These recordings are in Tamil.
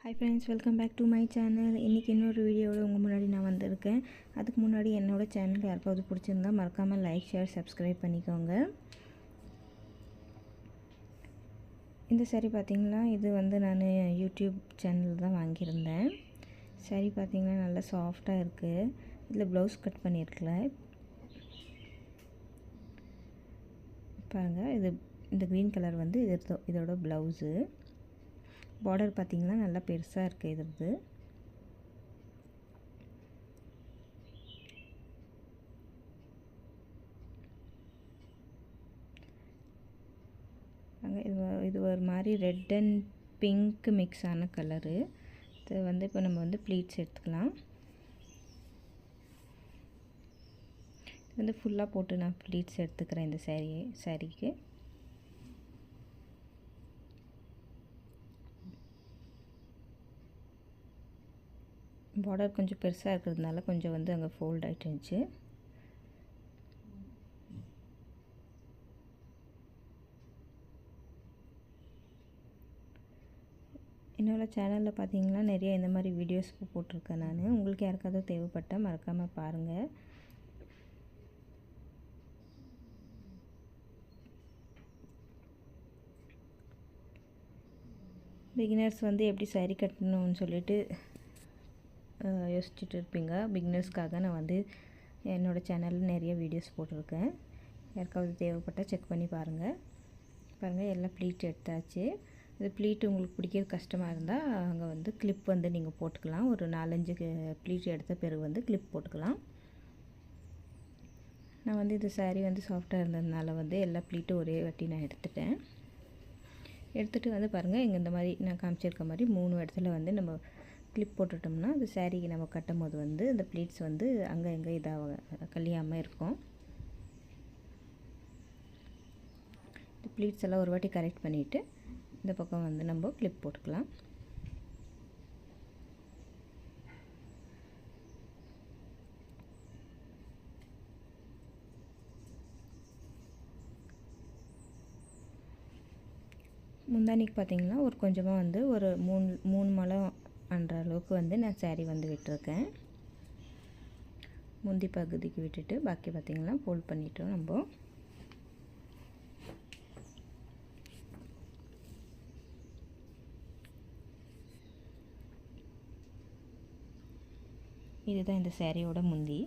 Hi friends, welcome back to my channel. இன்றைக்கி இன்னொரு வீடியோவில் உங்கள் முன்னாடி நான் வந்திருக்கேன். அதுக்கு முன்னாடி என்னோடய சேனல் யாருக்காவது பிடிச்சிருந்தா மறக்காமல் லைக், ஷேர், சப்ஸ்கிரைப் பண்ணிக்கோங்க. இந்த சாரீ பார்த்திங்கன்னா, இது வந்து நான் யூடியூப் சேனல் தான் வாங்கியிருந்தேன். சாரீ பார்த்திங்கன்னா நல்லா சாஃப்டாக இருக்குது. இதில் ப்ளவுஸ் கட் பண்ணியிருக்கல பாருங்கள். இந்த க்ரீன் கலர் வந்து இதோட ப்ளவுஸு. பார்டர் பார்த்திங்கன்னா நல்லா பெருசாக இருக்குது. இது இது ஒரு மாதிரி ரெட் அண்ட் பிங்க் மிக்ஸ் ஆன கலரு. இது வந்து இப்போ நம்ம வந்து ப்ளீட்ஸ் எடுத்துக்கலாம். இது வந்து ஃபுல்லாக போட்டு நான் ப்ளீட்ஸ் எடுத்துக்கிறேன் இந்த சாரீக்கு. பார்டர் கொஞ்சம் பெருசாக இருக்கிறதுனால கொஞ்சம் வந்து அங்கே ஃபோல்ட் ஆகிட்டு இருந்துச்சு. என்னோடய சேனலில் பார்த்தீங்கன்னா நிறைய இந்த மாதிரி வீடியோஸ் போட்டிருக்கேன் நான். உங்களுக்கு யாருக்காவது தேவைப்பட்டால் மறக்காமல் பாருங்கள். பிகினர்ஸ் வந்து எப்படி சாரீ கட்டணும்னு சொல்லிட்டு யோசிச்சுட்டு இருப்பீங்க. பிகினர்ஸ்க்காக நான் வந்து என்னோடய சேனலில் நிறைய வீடியோஸ் போட்டிருக்கேன். யாருக்காவது தேவைப்பட்டால் செக் பண்ணி பாருங்கள். எல்லாம் ப்ளீட் எடுத்தாச்சு. இது ப்ளீட் உங்களுக்கு பிடிக்கிறது கஷ்டமாக இருந்தால் அங்கே வந்து கிளிப் வந்து நீங்கள் போட்டுக்கலாம். ஒரு 4-5 ப்ளீட் எடுத்த பிறகு வந்து கிளிப் போட்டுக்கலாம். நான் வந்து இந்த சாரீ வந்து சாஃப்டாக இருந்ததுனால வந்து எல்லா ப்ளீட்டும் ஒரே வாட்டி நான் எடுத்துகிட்டு வந்து பாருங்கள். இங்கே இந்த மாதிரி நான் காமிச்சிருக்க மாதிரி 3 இடத்துல வந்து நம்ம கிளிப் போட்டுட்டோம்னா அந்த சாரீக்கு நம்ம கட்டும் போது வந்து இந்த ப்ளீட்ஸ் வந்து அங்கே எங்கே கழியாமல் இருக்கும். இந்த ப்ளீட்ஸ் எல்லாம் ஒரு வாட்டி கரெக்ட் பண்ணிவிட்டு இந்த பக்கம் வந்து நம்ம கிளிப் போட்டுக்கலாம். முந்தானிக்கு பார்த்திங்கன்னா ஒரு கொஞ்சமாக வந்து ஒரு 3 முழம் பண்ணுற அளவுக்கு வந்து நான் சாரீ வந்து விட்டுருக்கேன். முந்தி பகுதிக்கு விட்டுட்டு பாக்கி பார்த்திங்கன்னா ஃபோல்ட் பண்ணிட்டோம். நம்ம இதுதான் இந்த சாரியோட முந்தி.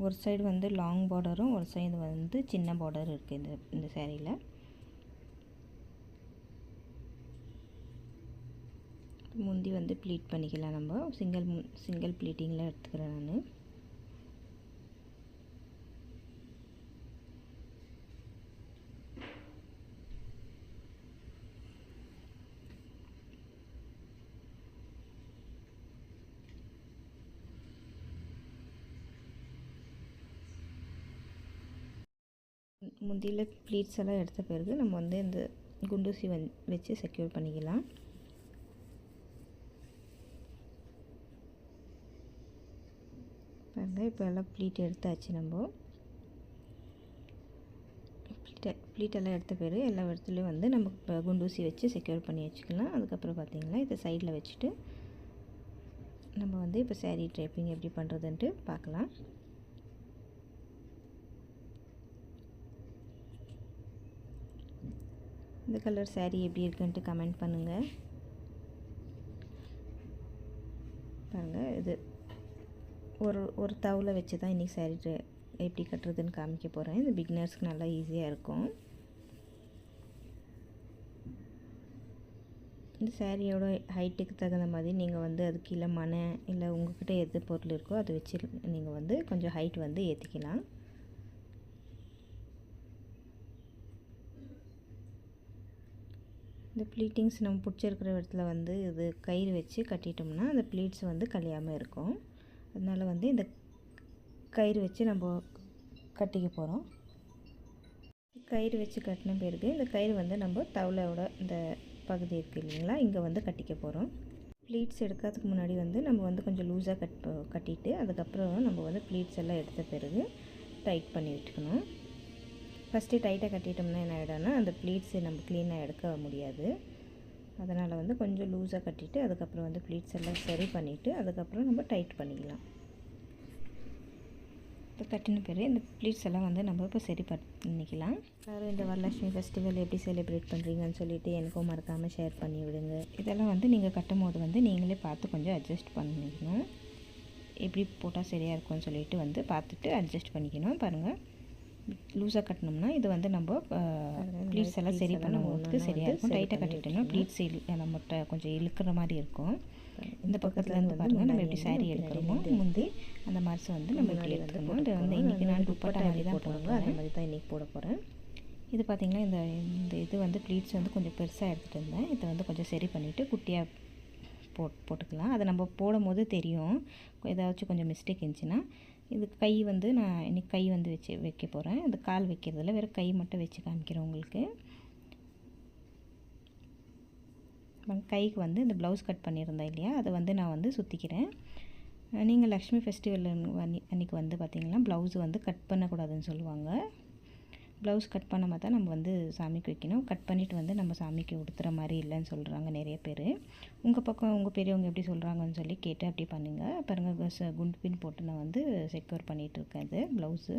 ஒரு சைடு வந்து லாங் பார்டரும் ஒரு சைடு வந்து சின்ன பார்டர் இருக்குது இந்த சாரியில். முந்தி வந்து ப்ளீட் பண்ணிக்கலாம். நம்ம சிங்கிள் ப்ளீட்டிங்கில் எடுத்துக்கிறேன் நான். முந்தியில் ப்ளீட்ஸ் எல்லாம் எடுத்த பிறகு நம்ம வந்து இந்த குண்டூசி வச்சு செக்யூர் பண்ணிக்கலாம். பாருங்கள், இப்போ எல்லாம் ப்ளீட் எடுத்தாச்சு. நம்ம ப்ளீட்டெல்லாம் எடுத்த பிறகு எல்லா இடத்துலையும் வந்து நம்ம இப்போ குண்டூசி வச்சு செக்யூர் பண்ணி வச்சுக்கலாம். அதுக்கப்புறம் பார்த்திங்கன்னா இதை சைடில் வச்சுட்டு நம்ம வந்து இப்போ சாரீ ட்ரேப்பிங் எப்படி பண்ணுறதுன்ட்டு பார்க்கலாம். இந்த கலர் சாரீ எப்படி இருக்குன்ட்டு கமெண்ட் பண்ணுங்கள். பாருங்கள், இது ஒரு தவுல வச்சு தான் இன்றைக்கி சாரீ எப்படி கட்டுறதுன்னு காமிக்க போகிறேன். இது பிகினர்ஸ்க்கு நல்லா ஈஸியாக இருக்கும். இந்த சாரியோட ஹைட்டுக்கு தகுந்த மாதிரி நீங்கள் வந்து அது கீழே மனை இல்லை உங்கள்கிட்ட எது பொருள் இருக்கோ அதை வச்சு நீங்கள் வந்து கொஞ்சம் ஹைட் வந்து ஏற்றிக்கலாம். இந்த ப்ளீட்டிங்ஸ் நம்ம பிடிச்சிருக்கிற இடத்துல வந்து இது கயிறு வச்சு கட்டிட்டோம்னா அந்த ப்ளீட்ஸ் வந்து கழியாமல் இருக்கும். அதனால் வந்து இந்த கயிறு வச்சு நம்ம கட்டிக்க போகிறோம். கயிறு வச்சு கட்டின பிறகு இந்த கயிறு வந்து நம்ம தவளையோட இந்த பகுதி இருக்குது இல்லைங்களா, இங்கே வந்து கட்டிக்க போகிறோம். ப்ளீட்ஸ் எடுக்கிறதுக்கு முன்னாடி வந்து நம்ம வந்து கொஞ்சம் லூஸாக கட்டிட்டு அதுக்கப்புறம் நம்ம வந்து ப்ளீட்ஸ் எல்லாம் எடுத்த பிறகு டைட் பண்ணி விட்டுக்கணும். ஃபஸ்ட்டு டைட்டாக கட்டிட்டோம்னா என்ன ஆகிடும்னா அந்த ப்ளீட்ஸை நம்ம க்ளீனாக எடுக்க முடியாது. அதனால் வந்து கொஞ்சம் லூஸாக கட்டிட்டு அதுக்கப்புறம் வந்து ப்ளீட்ஸ் எல்லாம் சரி பண்ணிவிட்டு அதுக்கப்புறம் நம்ம டைட் பண்ணிக்கலாம். இப்போ கட்டின பிறகு இந்த ப்ளீட்ஸ் எல்லாம் வந்து நம்ம இப்போ சரி பண்ணிக்கலாம். எல்லோரும் இந்த வரலட்சுமி ஃபெஸ்டிவல் எப்படி செலிப்ரேட் பண்ணுறீங்கன்னு சொல்லிவிட்டு எனக்கும் மறக்காமல் ஷேர் பண்ணி விடுங்க. இதெல்லாம் வந்து நீங்கள் கட்டும் போது வந்து நீங்களே பார்த்து கொஞ்சம் அட்ஜஸ்ட் பண்ணிக்கணும். எப்படி போட்டால் சரியாக இருக்கும்னு சொல்லிட்டு வந்து பார்த்துட்டு அட்ஜஸ்ட் பண்ணிக்கணும். பாருங்கள், லூஸாக கட்டினோம்னா இது வந்து நம்ம ப்ளீட்ஸ் எல்லாம் சரி பண்ணும்போது சரியாக இருக்கும். டைட்டாக கட்டிட்டோம்னா ப்ளீட்ஸ் நம்மகிட்ட கொஞ்சம் இழுக்கிற மாதிரி இருக்கும். இந்த பக்கத்தில் இருந்து பாருங்கள், நம்ம எப்படி சாரீ எடுக்கிறோமோ முந்தி அந்த மாதிரி வந்து நம்ம இப்படி எடுத்துக்கணும். இது வந்து இன்றைக்கி நான் துப்பட்டா மாதிரி தான் போடுறோம், அந்த மாதிரி தான் இன்றைக்கி போட போகிறேன். இது பார்த்திங்கன்னா இந்த இது வந்து ப்ளீட்ஸ் வந்து கொஞ்சம் பெருசாக எடுத்துகிட்டு இருந்தேன். இதை வந்து கொஞ்சம் சரி பண்ணிவிட்டு குட்டியாக போட்டுக்கலாம். அதை நம்ம போடும் போது தெரியும் ஏதாச்சும் கொஞ்சம் மிஸ்டேக் இருந்துச்சுன்னா. இது கை வந்து நான் இன்றைக்கி கை வந்து வைக்க போகிறேன். அது கால் வைக்கிறதில்ல, வெறும் கை மட்டும் வச்சு காமிக்கிறேன் உங்களுக்கு. கைக்கு வந்து இந்த ப்ளவுஸ் கட் பண்ணியிருந்தேன் இல்லையா, அதை வந்து நான் வந்து சுற்றிக்கிறேன். நீங்கள் லக்ஷ்மி ஃபெஸ்டிவல் அன்றைக்கி வந்து பார்த்திங்கன்னா ப்ளவுஸ் வந்து கட் பண்ணக்கூடாதுன்னு சொல்லுவாங்க. ப்ளவுஸ் கட் பண்ணாமல் தான் நம்ம வந்து சாமிக்கு வைக்கணும். கட் பண்ணிவிட்டு வந்து நம்ம சாமிக்கு உடுத்துகிற மாதிரி இல்லைன்னு சொல்கிறாங்க நிறைய பேர். உங்கள் பக்கம் உங்கள் பெரியவங்க எப்படி சொல்கிறாங்கன்னு சொல்லி கேட்டு அப்படி பண்ணுங்கள். பாருங்கள், குண்டு பின் போட்டு நான் வந்து செக்யூர் பண்ணிகிட்ருக்கேன். இது ப்ளவுஸு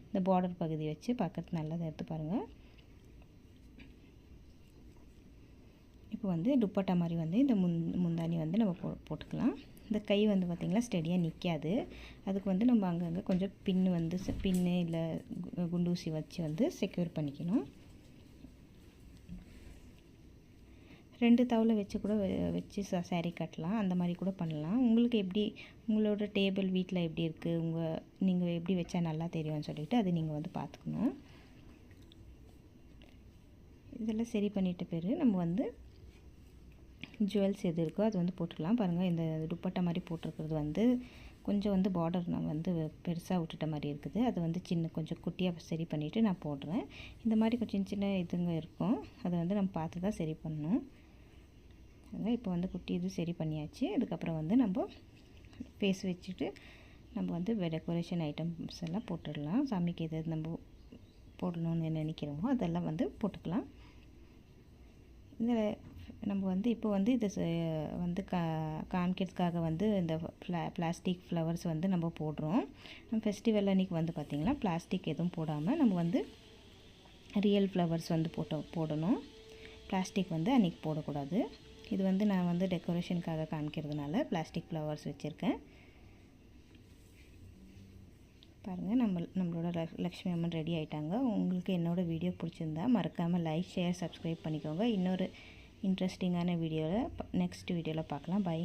இந்த பார்டர் பகுதி வச்சு பார்க்கறது நல்லதாக எடுத்து பாருங்கள். இப்போ வந்து துப்பட்டா மாதிரி வந்து இந்த முந்தானி வந்து நம்ம போட்டுக்கலாம். இந்த கை வந்து பார்த்திங்கன்னா ஸ்டெடியாக நிற்காது. அதுக்கு வந்து நம்ம அங்கங்கே கொஞ்சம் பின்னு இல்லை குண்டூசி வச்சு வந்து செக்யூர் பண்ணிக்கணும். 2 தவளை வச்சு கூட வச்சு சாரீ கட்டலாம், அந்த மாதிரி கூட பண்ணலாம். உங்களுக்கு எப்படி உங்களோட டேபிள் வீட்டில் எப்படி இருக்குது, நீங்கள் எப்படி வச்சா நல்லா தெரியும்னு சொல்லிவிட்டு அது நீங்கள் வந்து பார்த்துக்கணும். இதெல்லாம் சரி பண்ணிட்ட பிறகு நம்ம வந்து ஜுவல்ஸ் எது இருக்கோ அது வந்து போட்டுக்கலாம். பாருங்கள், இந்த துப்பட்டா மாதிரி போட்டிருக்கிறது வந்து கொஞ்சம் வந்து பார்டர் நான் வந்து பெருசாக விட்டுட்ட மாதிரி இருக்குது. அது வந்து கொஞ்சம் குட்டியாக சரி பண்ணிவிட்டு நான் போடுறேன். இந்த மாதிரி கொஞ்சம் சின்ன இதுங்க இருக்கும், அதை வந்து நம்ம பார்த்து தான் சரி பண்ணணும். இப்போ வந்து குட்டி இது சரி பண்ணியாச்சு. அதுக்கப்புறம் வந்து நம்ம ஃபேஸ் வச்சுட்டு நம்ம வந்து டெக்கரேஷன் ஐட்டம்ஸ் எல்லாம் போட்டுடலாம். சாமிக்கு எது நம்ம போடணும்னு நினைக்கிறோமோ அதெல்லாம் வந்து போட்டுக்கலாம். இந்த நம்ம வந்து இப்போ வந்து இதை வந்து காமிக்கிறதுக்காக வந்து இந்த பிளாஸ்டிக் ஃப்ளவர்ஸ் வந்து நம்ம போடுறோம். ஃபெஸ்டிவல் அன்றைக்கி வந்து பார்த்திங்கன்னா பிளாஸ்டிக் எதுவும் போடாமல் நம்ம வந்து ரியல் ஃப்ளவர்ஸ் வந்து போடணும். பிளாஸ்டிக் வந்து அன்றைக்கி போடக்கூடாது. இது வந்து நான் வந்து டெக்கரேஷனுக்காக காமிக்கிறதுனால பிளாஸ்டிக் ஃப்ளவர்ஸ் வச்சுருக்கேன். பாருங்கள், நம்மளோட லக்ஷ்மி அம்மன் ரெடி ஆகிட்டாங்க. உங்களுக்கு என்னோடய வீடியோ பிடிச்சிருந்தா மறக்காமல் லைக், ஷேர், சப்ஸ்கிரைப் பண்ணிக்கோங்க. இன்னொரு இன்ட்ரெஸ்டிங்கான வீடியோவில் நெக்ஸ்ட் வீடியோவில் பார்க்கலாம். பை.